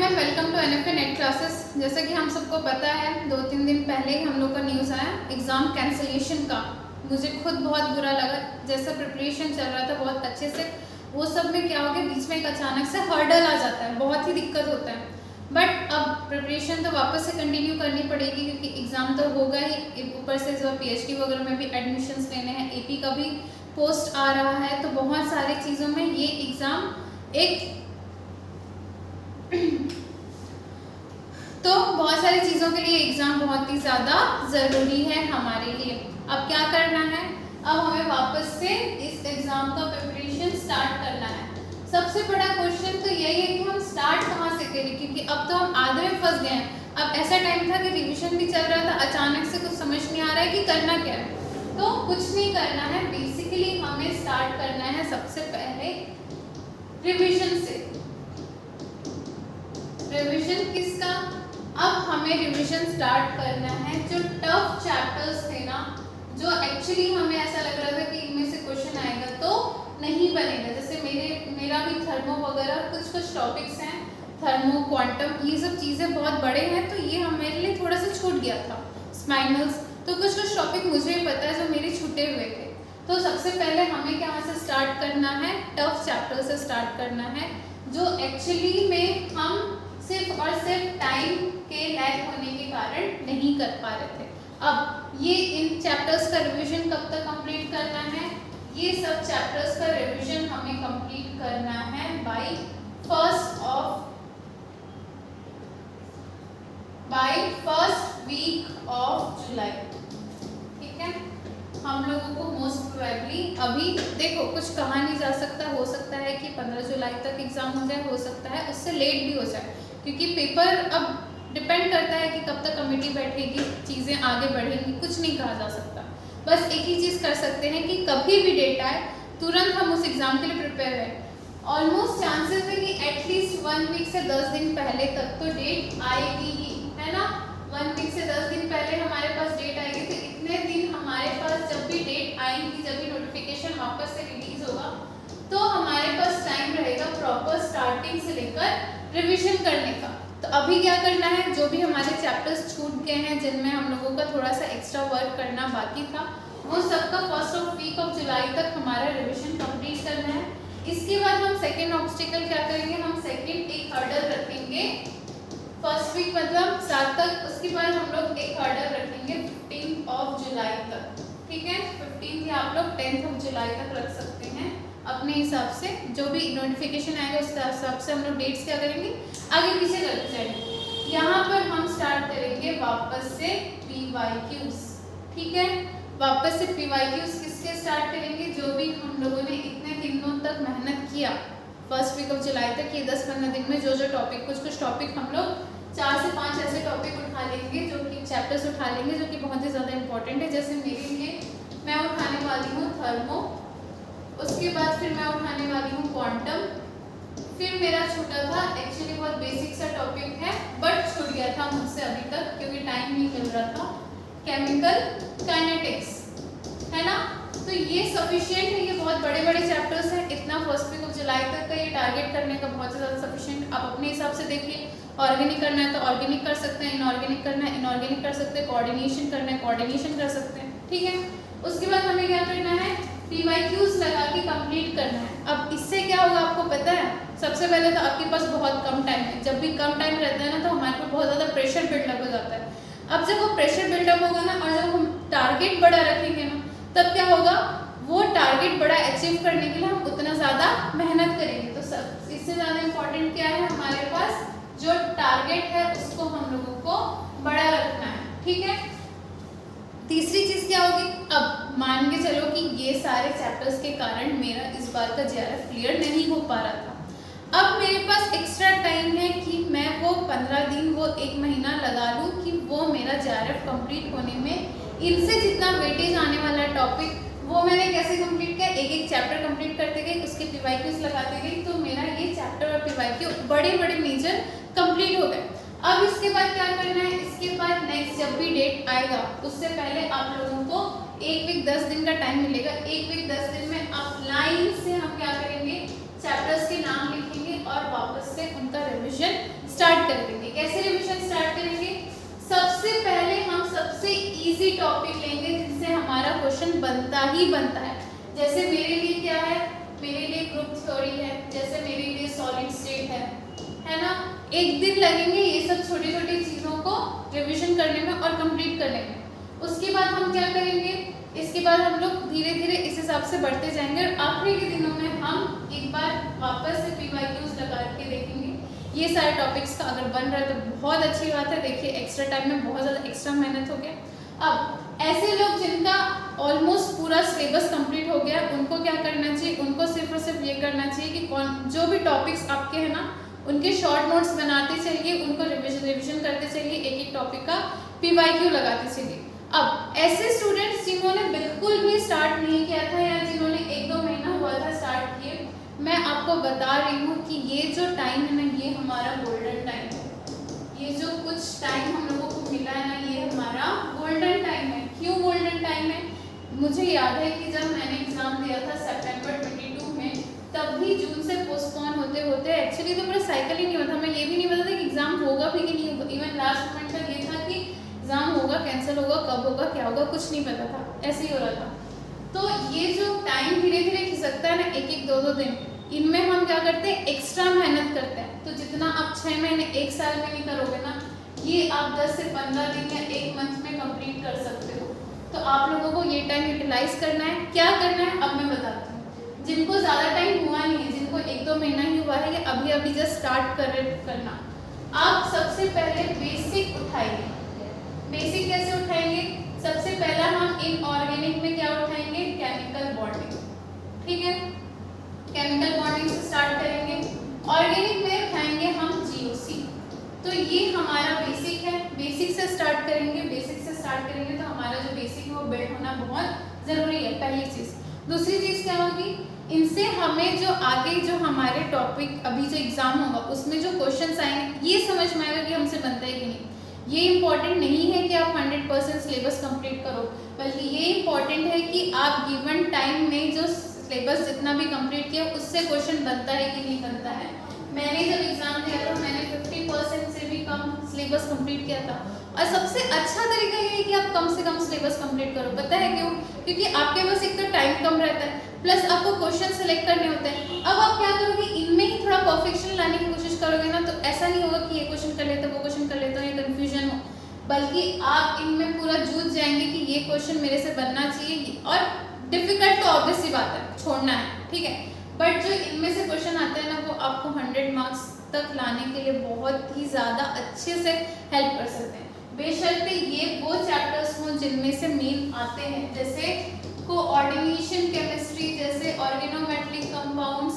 Everyone, welcome to NFA net classes. जैसा कि हम सबको पता है 2-3 दिन पहले ही हम लोग का न्यूज़ आया एग्ज़ाम कैंसिलेशन का। मुझे खुद बहुत बुरा लगा। जैसा प्रिपरेशन चल रहा था बहुत अच्छे से, वो सब में क्या हो गया, बीच में एक अचानक से हर्डल आ जाता है, बहुत ही दिक्कत होता है। बट अब प्रिपरेशन तो वापस से कंटिन्यू करनी पड़ेगी क्योंकि एग्ज़ाम तो होगा ही। ऊपर से जो पीएचडी वगैरह में भी एडमिशन्स लेने हैं, एपी का भी पोस्ट आ रहा है, तो बहुत सारी चीज़ों में ये एग्ज़ाम एक तो बहुत सारी चीज़ों के लिए एग्ज़ाम बहुत ही ज़्यादा ज़रूरी है हमारे लिए। अब क्या करना है, अब हमें वापस से इस एग्ज़ाम का प्रिपरेशन स्टार्ट करना है। सबसे बड़ा क्वेश्चन तो यही है कि हम स्टार्ट कहाँ से करें, क्योंकि अब तो हम आधे में फंस गए हैं। अब ऐसा टाइम था कि रिवीजन भी चल रहा था, अचानक से कुछ समझ नहीं आ रहा है कि करना क्या है। तो कुछ नहीं करना है, बेसिकली हमें स्टार्ट करना है सबसे पहले रिवीजन से। रिवीजन किसका? अब हमें रिवीजन स्टार्ट करना है जो टफ चैप्टर्स थे ना, जो एक्चुअली हमें ऐसा लग रहा था कि इनमें से क्वेश्चन आएगा तो नहीं बनेगा। जैसे मेरा भी थर्मो वगैरह कुछ टॉपिक्स हैं, थर्मो, क्वांटम, ये सब चीज़ें बहुत बड़े हैं, तो ये हमारे लिए थोड़ा सा छूट गया था। स्पाइनल्स, तो कुछ टॉपिक मुझे भी पता है जो मेरे छूटे हुए थे। तो सबसे पहले हमें कहाँ से स्टार्ट करना है? टफ चैप्टर से स्टार्ट करना है, जो एक्चुअली में हम सिर्फ और सिर्फ टाइम के लैग होने के कारण नहीं कर पा रहे थे। अब ये इन चैप्टर्स का रिवीजन कब तक कंप्लीट करना है? ये सब चैप्टर्स का रिवीजन हमें कंप्लीट करना है by first week of July. ठीक है, हम लोगों को मोस्ट प्रोबेबली अभी देखो कुछ कहा नहीं जा सकता, हो सकता है कि 15 जुलाई तक एग्जाम हो जाए, हो सकता है उससे लेट भी हो जाए, क्योंकि पेपर अब डिपेंड करता है कि कब तक कमेटी बैठेगी, चीज़ें आगे बढ़ेंगी, कुछ नहीं कहा जा सकता। बस एक ही चीज़ कर सकते हैं कि कभी भी डेट आए तुरंत हम उस एग्ज़ाम के लिए प्रिपेयर हैं। ऑलमोस्ट चांसेस है कि एटलीस्ट 1 वीक से 10 दिन पहले तक तो डेट आएगी ही, है ना। 1 वीक से 10 दिन पहले हमारे पास डेट आएगी, तो इतने दिन हमारे पास जब भी डेट आएंगी, जब भी नोटिफिकेशन वापस से रिलीज होगा, तो हमारे पास टाइम रहेगा प्रॉपर स्टार्टिंग से लेकर रिवीजन करने का। तो अभी क्या करना है, जो भी हमारे चैप्टर्स छूट गए हैं, जिनमें हम लोगों का थोड़ा सा एक्स्ट्रा वर्क करना बाकी था, वो सबका फर्स्ट वीक ऑफ जुलाई तक हमारा रिवीजन कंप्लीट करना है। इसके बाद हम सेकेंड ऑब्स्टिकल क्या करेंगे, हम सेकेंड एक हर्डल रखेंगे फर्स्ट वीक मतलब 7 तक। उसके बाद हम लोग एक हर्डल रखेंगे 15 ऑफ जुलाई तक। ठीक है, 15 या आप लोग 10 ऑफ जुलाई तक रख सकते हैं अपने हिसाब से। जो भी नोटिफिकेशन आएगा उसके हिसाब से हम लोग डेट्स क्या करेंगे, आगे पीछे करते जाएंगे। यहाँ पर हम स्टार्ट करेंगे वापस से PYQs। ठीक है, वापस से PYQs किसके स्टार्ट करेंगे, जो भी हम लोगों ने इतने दिनों तक मेहनत किया फर्स्ट वीक ऑफ जुलाई तक, ये 10-15 दिन में जो टॉपिक, कुछ टॉपिक हम लोग 4 से 5 ऐसे टॉपिक उठा लेंगे, जो कि चैप्टर्स उठा लेंगे जो कि बहुत ही ज़्यादा इंपॉर्टेंट है। जैसे मेरे लिए मैं उठाने वाली हूँ थर्मो, उसके बाद फिर मैं उठाने वाली हूँ क्वांटम, फिर मेरा छूटा था एक्चुअली बहुत बेसिक सा टॉपिक है बट छूट गया था मुझसे अभी तक क्योंकि टाइम नहीं मिल रहा था, केमिकल काइनेटिक्स, है ना। तो ये सफिशिएंट है, ये बहुत बड़े बड़े चैप्टर्स हैं। इतना फर्स्ट वीक ऑफ जुलाई तक का ये टारगेट करने का बहुत ज़्यादा सफिशिएंट। आप अपने हिसाब से देखिए, ऑर्गेनिक करना है तो ऑर्गेनिक कर सकते हैं, इनऑर्गेनिक करना है इनऑर्गेनिक कर सकते हैं, कोऑर्डिनेशन करना है कोऑर्डिनेशन कर सकते हैं। ठीक है, उसके बाद हमें क्या करना है, PYQs लगा के कंप्लीट करना है। अब इससे क्या होगा आपको पता है, सबसे पहले तो आपके पास बहुत कम टाइम है। जब भी कम टाइम रहता है ना, तो हमारे को बहुत ज़्यादा प्रेशर बिल्डअप हो जाता है। अब जब वो प्रेशर बिल्डअप होगा ना, और जब हम टारगेट बड़ा रखेंगे ना, तब क्या होगा, वो टारगेट बड़ा अचीव करने के लिए हम उतना ज़्यादा मेहनत करेंगे। तो सब इससे ज़्यादा इम्पोर्टेंट क्या है, हमारे पास जो टारगेट है उसको हम लोगों को बड़ा रखना है। ठीक है, तीसरी चीज़ क्या होगी, अब मान के चलो कि ये सारे चैप्टर्स के कारण मेरा इस बार का JRF क्लियर नहीं हो पा रहा था। अब मेरे पास एक्स्ट्रा टाइम है कि मैं वो 15 दिन, वो 1 महीना लगा लूँ कि वो मेरा JRF कंप्लीट होने में इनसे जितना वेटेज आने वाला टॉपिक, वो मैंने कैसे कंप्लीट किया, एक एक चैप्टर कंप्लीट करते गए, उसके PYQs लगाते गई, तो मेरा ये चैप्टर और PYQ बड़े बड़े मेजर कंप्लीट हो गए। अब इसके बाद क्या करना है, इसके बाद नेक्स्ट जब भी डेट आएगा उससे पहले आप लोगों को 1 वीक 10 दिन का टाइम मिलेगा। 1 वीक 10 दिन में आप लाइन से हम क्या करेंगे, चैप्टर्स के नाम लिखेंगे और वापस से उनका रिवीजन स्टार्ट कर देंगे। कैसे रिवीजन स्टार्ट करेंगे? सबसे पहले हम सबसे इजी टॉपिक लेंगे जिनसे हमारा क्वेश्चन बनता ही बनता है। जैसे मेरे लिए क्या है, मेरे लिए ग्रुप थ्योरी है, जैसे मेरे लिए सॉलिड स्टेट है ना। एक दिन लगेंगे ये सब छोटी छोटी चीजों को रिवीजन करने में और कंप्लीट करने में। उसके बाद हम क्या करेंगे, इसके बाद हम लोग धीरे धीरे इस हिसाब से बढ़ते जाएंगे और आखिरी के दिनों में हम एक बार वापस से PYQs लगा के देखेंगे ये सारे टॉपिक्स का। अगर बन रहा है तो बहुत अच्छी बात है। देखिए एक्स्ट्रा टाइम में बहुत ज़्यादा एक्स्ट्रा मेहनत हो गया। अब ऐसे लोग जिनका ऑलमोस्ट पूरा सिलेबस कंप्लीट हो गया, उनको क्या करना चाहिए, उनको सिर्फ और सिर्फ ये करना चाहिए कि कौन जो भी टॉपिक्स आपके हैं ना उनके शॉर्ट नोट्स बनाते चलिए, उनको रिविजन करते चलिए, एक एक टॉपिक का PYQ लगाते चलिए। अब ऐसे स्टूडेंट्स जिन्होंने बिल्कुल भी स्टार्ट नहीं किया था या जिन्होंने 1-2 महीना हुआ था स्टार्ट किए, मैं आपको बता रही हूँ कि ये जो टाइम है ना ये हमारा गोल्डन टाइम है। ये जो कुछ टाइम हम लोगों को मिला है ना ये हमारा गोल्डन टाइम है। क्यों गोल्डन टाइम है? मुझे याद है कि जब मैंने एग्जाम दिया था सितंबर 22 में, तब भी जून से पोस्टपोन होते होते एक्चुअली तो पूरा साइकिल ही नहीं होता। मैं ये भी नहीं पता था कि एग्जाम होगा भी कि नहीं होगा। इवन लास्ट मोमेंट तक ये था कि एग्जाम होगा, कैंसिल होगा, कब होगा, क्या होगा, कुछ नहीं पता था, ऐसे ही हो रहा था। तो ये जो टाइम धीरे धीरे खिसकता है ना, 1-1, 2-2 दिन, इनमें हम क्या करते हैं, एक्स्ट्रा मेहनत करते हैं। तो जितना आप 6 महीने 1 साल में नहीं करोगे ना, ये आप 10 से 15 दिन या 1 मंथ में कंप्लीट कर सकते हो। तो आप लोगों को ये टाइम यूटिलाइज करना है। क्या करना है अब मैं बताती हूँ। जिनको ज़्यादा टाइम हुआ नहीं है, जिनको 1-2 महीना ही हुआ है या अभी अभी जस्ट स्टार्ट करना, आप सबसे पहले बेसिक उठाइए। बेसिक कैसे उठाएंगे? सबसे पहला हम इनऑर्गेनिक में क्या उठाएंगे, केमिकल बॉन्डिंग। ठीक है, केमिकल बॉन्डिंग से स्टार्ट करेंगे। ऑर्गेनिक में उठाएंगे हम GOC। तो ये हमारा बेसिक है, बेसिक से स्टार्ट करेंगे। बेसिक से स्टार्ट करेंगे तो हमारा जो बेसिक है वो बिल्ड होना बहुत जरूरी है, पहली चीज। दूसरी चीज क्या होगी, इनसे हमें जो आगे जो हमारे टॉपिक अभी जो एग्जाम होगा उसमें जो क्वेश्चंस आएंगे ये समझ में आएगा कि हमसे बनता है कि नहीं। ये इम्पॉर्टेंट नहीं है कि आप 100% सिलेबस कंप्लीट करो, बल्कि ये इम्पॉर्टेंट है कि आप गिवन टाइम में जो सिलेबस जितना भी कंप्लीट किया उससे क्वेश्चन बनता है कि नहीं बनता है। मैंने जब एग्जाम दिया था मैंने 50% से भी कम सिलेबस कंप्लीट किया था। और सबसे अच्छा तरीका ये है कि आप कम से कम सिलेबस कंप्लीट करो। पता है क्यों? क्योंकि आपके पास एक तो टाइम कम रहता है, प्लस आपको क्वेश्चन सेलेक्ट करने होते हैं। अब आप क्या करोगे, इनमें ही थोड़ा परफेक्शन लाने की कोशिश करोगे ना, तो ऐसा नहीं होगा कि ये क्वेश्चन कर लेते वो क्वेश्चन कर लेते हो, ये कन्फ्यूजन हो, बल्कि आप इनमें पूरा जूझ जाएंगे कि ये क्वेश्चन मेरे से बनना चाहिए। और डिफिकल्ट तो ऑब्वियस सी बात है, छोड़ना है, ठीक है, बट जो इनमें से क्वेश्चन आते हैं ना वो आपको 100 मार्क्स तक लाने के लिए बहुत ही ज़्यादा अच्छे से हेल्प कर सकते हैं। बेशर्ते ये वो चैप्टर्स हों जिनमें से मेन आते हैं, जैसे कोऑर्डिनेशन केमिस्ट्री, जैसे ऑर्गेनोमेटेलिक कंपाउंड्स,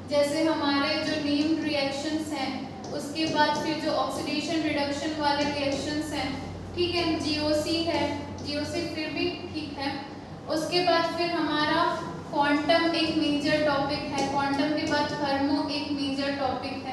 जैसे हमारे जो नेम्ड रिएक्शंस हैं, उसके बाद फिर जो ऑक्सीडेशन रिडक्शन वाले रिएक्शंस हैं, ठीक है, GOC है, GOC फिर भी ठीक है। उसके बाद फिर हमारा क्वांटम एक मेजर टॉपिक है, क्वांटम के बाद थर्मो एक मेजर टॉपिक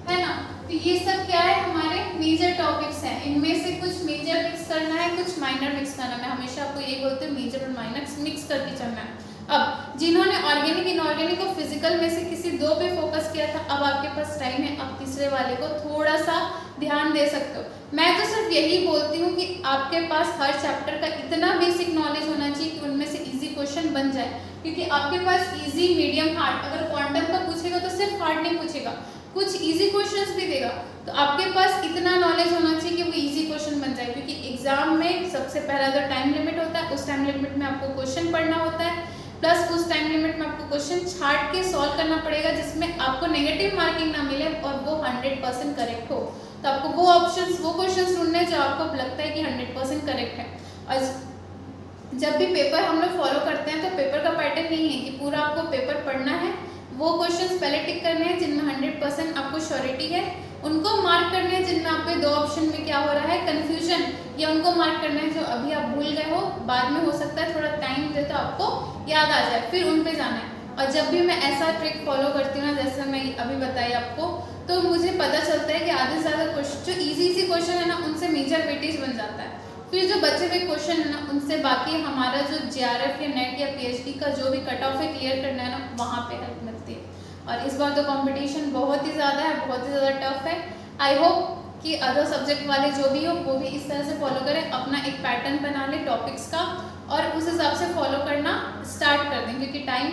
है ना। तो ये सब क्या है, हमारे मेजर टॉपिक्स हैं। इनमें से कुछ मेजर मिक्स करना है, कुछ माइनर मिक्स करना है। मैं हमेशा आपको ये बोलती हूँ मेजर और माइनर मिक्स करके चलना है। अब जिन्होंने ऑर्गेनिक इनऑर्गेनिक और फिजिकल में से किसी 2 पे फोकस किया था, अब आपके पास टाइम है, अब तीसरे वाले को थोड़ा सा ध्यान दे सकते हो। मैं तो सिर्फ यही बोलती हूँ कि आपके पास हर चैप्टर का इतना बेसिक नॉलेज होना चाहिए कि उनमें से इजी क्वेश्चन बन जाए, क्योंकि आपके पास इजी, मीडियम, हार्ड, अगर क्वांटम का पूछेगा तो सिर्फ हार्ड नहीं पूछेगा, कुछ इजी क्वेश्चंस भी देगा। तो आपके पास इतना नॉलेज होना चाहिए कि वो इजी क्वेश्चन बन जाए, क्योंकि एग्जाम में सबसे पहला जो टाइम लिमिट होता है उस टाइम लिमिट में आपको क्वेश्चन पढ़ना होता है, प्लस उस टाइम लिमिट में आपको क्वेश्चन छाट के सॉल्व करना पड़ेगा जिसमें आपको नेगेटिव मार्किंग ना मिले और वो 100% करेक्ट हो। तो आपको वो ऑप्शंस, वो क्वेश्चंस ढूंढने जो आपको लगता है कि 100% करेक्ट है। और जब भी पेपर हम लोग फॉलो करते हैं तो पेपर का पैटर्न नहीं है कि पूरा आपको पेपर पढ़ना है, वो क्वेश्चंस पहले टिक करने हैं जिनमें 100% आपको श्योरिटी है, उनको मार्क करने हैं जिनमें आपके 2 ऑप्शन में क्या हो रहा है, कंफ्यूजन, या उनको मार्क करना है जो अभी आप भूल गए हो, बाद में हो सकता है थोड़ा टाइम दे तो आपको याद आ जाए, फिर उन पे जाना है। और जब भी मैं ऐसा ट्रिक फॉलो करती हूँ ना, जैसे मैं अभी बताई आपको, तो मुझे पता चलता है कि आधे से ज़्यादा क्वेश्चन जो इजी क्वेश्चन है ना उनसे मेजर वेटेज बन जाता है। फिर जो बचे हुए क्वेश्चन है ना उनसे बाकी हमारा जो JRF या नेट या PhD का जो भी कट ऑफ है क्लियर करना है ना, वहाँ पे हेल्प मिलती है। और इस बार तो कंपटीशन बहुत ही ज़्यादा है, बहुत ही ज़्यादा टफ है, आई होप कि अदर सब्जेक्ट वाले जो भी हो वो भी इस तरह से फॉलो करें, अपना एक पैटर्न बना ले टॉपिक्स का और उस हिसाब से फॉलो करना स्टार्ट कर दें, क्योंकि टाइम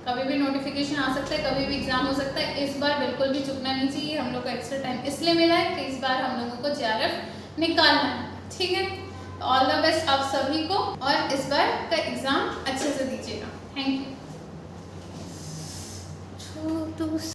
कभी भी नोटिफिकेशन आ सकता है, कभी भी एग्जाम हो सकता है। इस बार बिल्कुल भी चुकना नहीं चाहिए। हम लोग को एक्स्ट्रा टाइम इसलिए मिला है कि इस बार हम लोगों को JRF निकालना है, ठीक है। ऑल द बेस्ट आप सभी को, और इस बार का एग्जाम